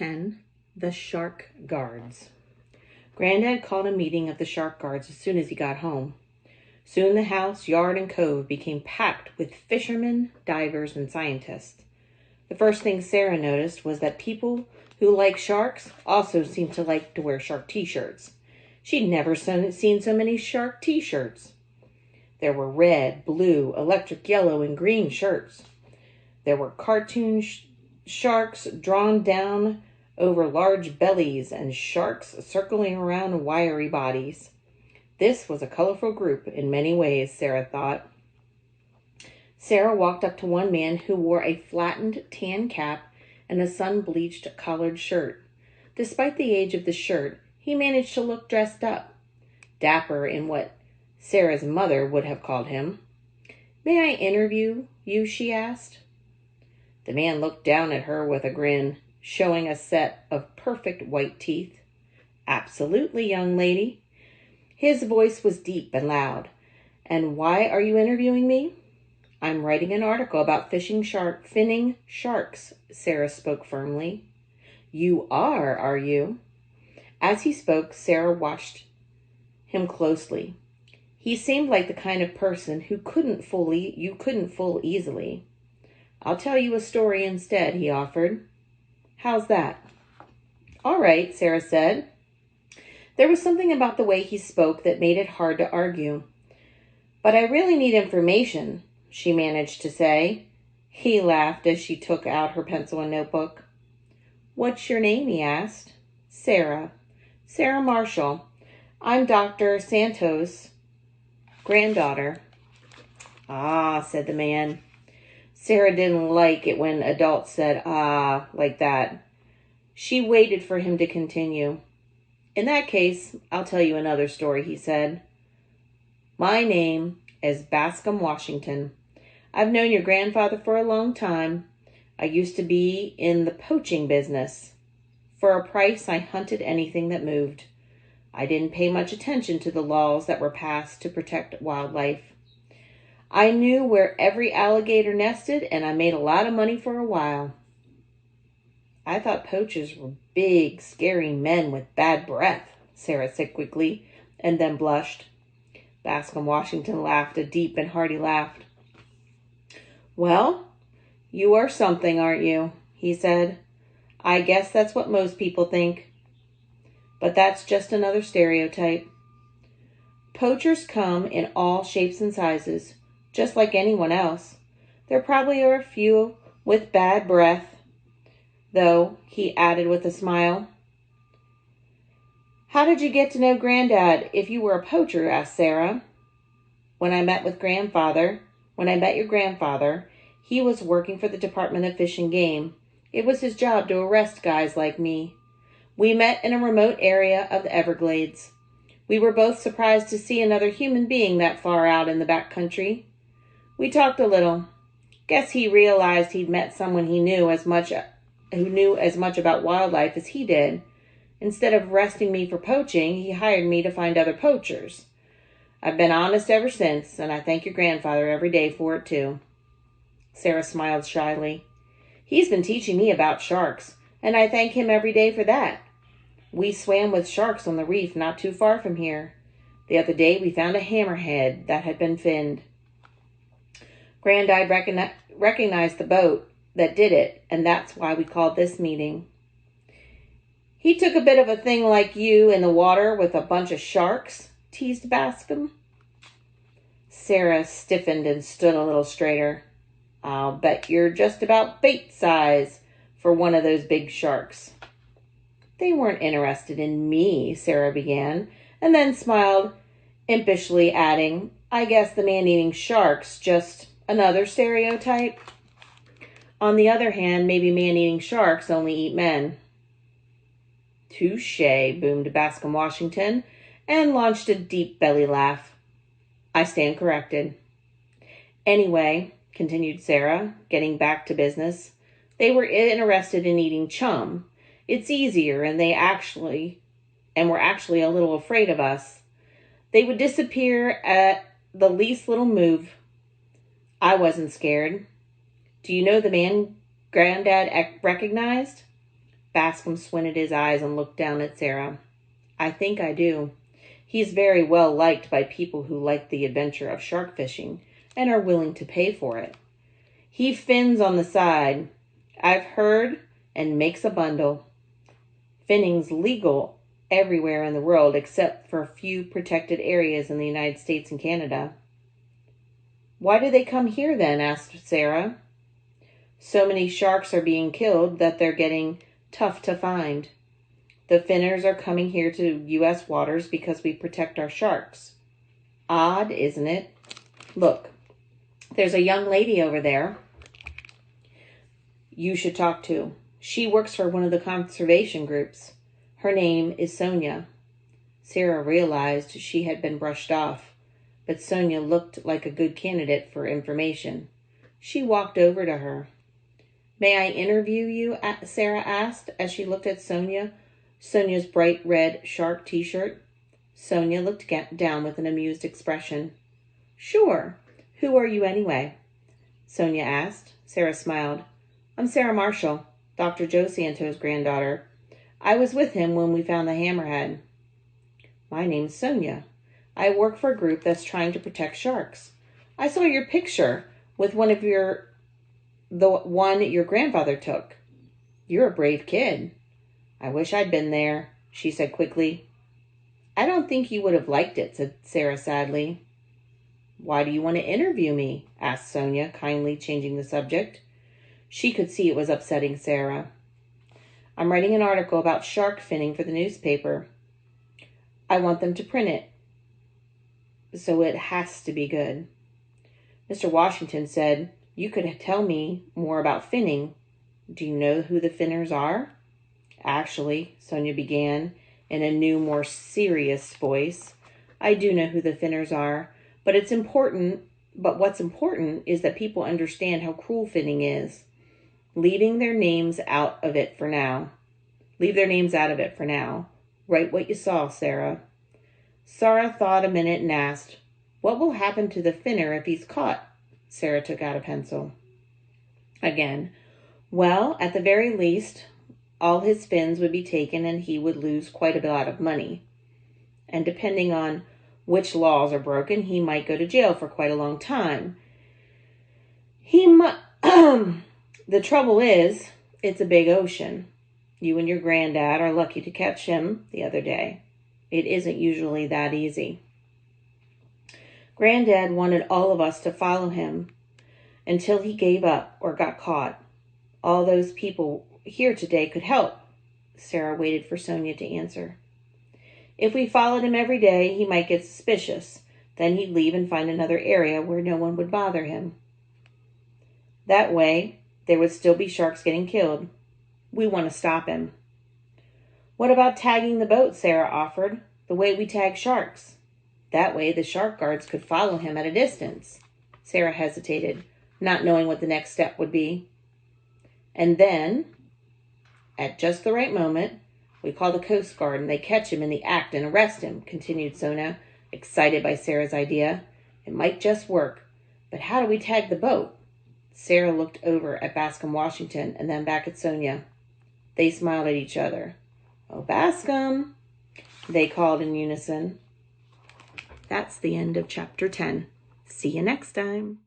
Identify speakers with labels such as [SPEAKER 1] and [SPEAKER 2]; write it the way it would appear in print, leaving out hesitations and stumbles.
[SPEAKER 1] 10, The Shark Guards. Granddad called a meeting of the shark guards as soon as he got home. Soon the house, yard, and cove became packed with fishermen, divers, and scientists. The first thing Sarah noticed was that people who like sharks also seemed to like to wear shark t-shirts. She'd never seen so many shark t-shirts. There were red, blue, electric yellow, and green shirts. There were cartoon sharks drawn down over large bellies and sharks circling around wiry bodies. This was a colorful group in many ways, Sarah thought. Sarah walked up to one man who wore a flattened tan cap and a sun-bleached collared shirt. Despite the age of the shirt, he managed to look dressed up, dapper in what Sarah's mother would have called him. "May I interview you?" she asked. The man looked down at her with a grin, showing a set of perfect white teeth. "Absolutely, young lady." His voice was deep and loud. "And why are you interviewing me?" "I'm writing an article about finning sharks," Sarah spoke firmly. "You are you?" As he spoke, Sarah watched him closely. He seemed like the kind of person who you couldn't fool easily. "I'll tell you a story instead," he offered. "How's that?" "All right," Sarah said. There was something about the way he spoke that made it hard to argue. "But I really need information," she managed to say. He laughed as she took out her pencil and notebook. "What's your name?" he asked. "Sarah. Sarah Marshall. I'm Dr. Santos' granddaughter." "Ah," said the man. Sarah didn't like it when adults said, "ah," like that. She waited for him to continue. "In that case, I'll tell you another story," he said. "My name is Bascom Washington. I've known your grandfather for a long time. I used to be in the poaching business. For a price, I hunted anything that moved. I didn't pay much attention to the laws that were passed to protect wildlife. I knew where every alligator nested, and I made a lot of money for a while." "I thought poachers were big, scary men with bad breath," Sarah said quickly, and then blushed. Bascom Washington laughed a deep and hearty laugh. "Well, you are something, aren't you?" he said. "I guess that's what most people think. But that's just another stereotype. Poachers come in all shapes and sizes, just like anyone else. There probably are a few with bad breath, though," he added with a smile. "How did you get to know Granddad if you were a poacher?" asked Sarah. When I met your grandfather, he was working for the Department of Fish and Game. It was his job to arrest guys like me. We met in a remote area of the Everglades. We were both surprised to see another human being that far out in the back country. We talked a little. Guess he realized he'd met someone who knew as much about wildlife as he did. Instead of arresting me for poaching, he hired me to find other poachers. I've been honest ever since, and I thank your grandfather every day for it, too." Sarah smiled shyly. "He's been teaching me about sharks, and I thank him every day for that. We swam with sharks on the reef not too far from here. The other day we found a hammerhead that had been finned. Granddad recognized the boat that did it, and that's why we called this meeting." "He took a bit of a thing like you in the water with a bunch of sharks?" teased Bascom. Sarah stiffened and stood a little straighter. "I'll bet you're just about bait size for one of those big sharks." "They weren't interested in me," Sarah began, and then smiled impishly, adding, "I guess the man-eating shark's just another stereotype. On the other hand, maybe man-eating sharks only eat men." "Touche," boomed Bascom Washington, and launched a deep belly laugh. "I stand corrected." "Anyway," continued Sarah, getting back to business, "they were interested in eating chum. It's easier, and were actually a little afraid of us. They would disappear at the least little move. I wasn't scared. Do you know the man Granddad recognized?" Bascom squinted his eyes and looked down at Sarah. I think I do. He's very well liked by people who like the adventure of shark fishing and are willing to pay for it. He fins on the side, I've heard, and makes a bundle. Finning's legal everywhere in the world except for a few protected areas in the United States and Canada. Why do they come here then? Asked Sarah. So many sharks are being killed that they're getting tough to find. The Finners are coming here to U.S. waters because we protect our sharks. Odd, isn't it? Look, there's a young lady over there you should talk to. She works for one of the conservation groups. Her name is Sonia. Sarah realized she had been brushed off, but Sonia looked like a good candidate for information. She walked over to her. May I interview you? Sarah asked as she looked at Sonia's bright red shark t-shirt. Sonia looked down with an amused expression. Sure. Who are you anyway? Sonia asked. Sarah smiled. I'm Sarah Marshall, Dr. Joe Santo's granddaughter. I was with him when we found the hammerhead. My name's Sonia. I work for a group that's trying to protect sharks. I saw your picture with the one your grandfather took. You're a brave kid. I wish I'd been there, she said quickly. I don't think you would have liked it, said Sarah sadly. Why do you want to interview me? Asked Sonia, kindly changing the subject. She could see it was upsetting Sarah. I'm writing an article about shark finning for the newspaper. I want them to print it, so it has to be good. Mr. Washington said, you could tell me more about finning. Do you know who the Finners are? Actually, Sonia began in a new, more serious voice, I do know who the Finners are, but what's important is that people understand how cruel finning is. Leave their names out of it for now. Write what you saw, Sarah. Sarah thought a minute and asked, what will happen to the Finner if he's caught? Sarah took out a pencil. Again, well, at the very least, all his fins would be taken and he would lose quite a lot of money. And depending on which laws are broken, he might go to jail for quite a long time. The trouble is, it's a big ocean. You and your granddad are lucky to catch him the other day. It isn't usually that easy. Granddad wanted all of us to follow him until he gave up or got caught. All those people here today could help. Sarah waited for Sonia to answer. If we followed him every day, he might get suspicious. Then he'd leave and find another area where no one would bother him. That way, there would still be sharks getting killed. We want to stop him. What about tagging the boat? Sarah offered. The way we tag sharks. That way, the shark guards could follow him at a distance. Sarah hesitated, not knowing what the next step would be. And then, at just the right moment, we call the Coast Guard and they catch him in the act and arrest him, continued Sonia, excited by Sarah's idea. It might just work, but how do we tag the boat? Sarah looked over at Bascom Washington and then back at Sonia. They smiled at each other. Oh, Bascom, they called in unison. That's the end of chapter 10. See you next time.